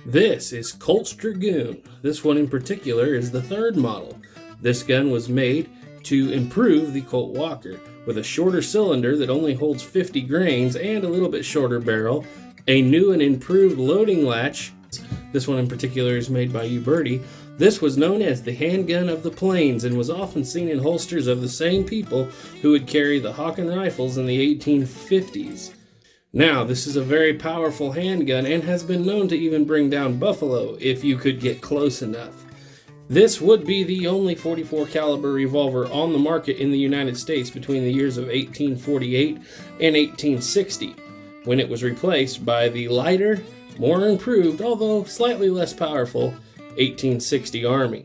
This is Colts Dragoon. This one in particular is the third model. This gun was made to improve the Colt Walker with a shorter cylinder that only holds 50 grains and a little bit shorter barrel, a new and improved loading latch. This one in particular is made by Uberti. This was known as the handgun of the plains and was often seen in holsters of the same people who would carry the Hawken rifles in the 1850s. Now, this is a very powerful handgun and has been known to even bring down buffalo if you could get close enough. This would be the only .44 caliber revolver on the market in the United States between the years of 1848 and 1860, when it was replaced by the lighter, more improved, although slightly less powerful, 1860 Army.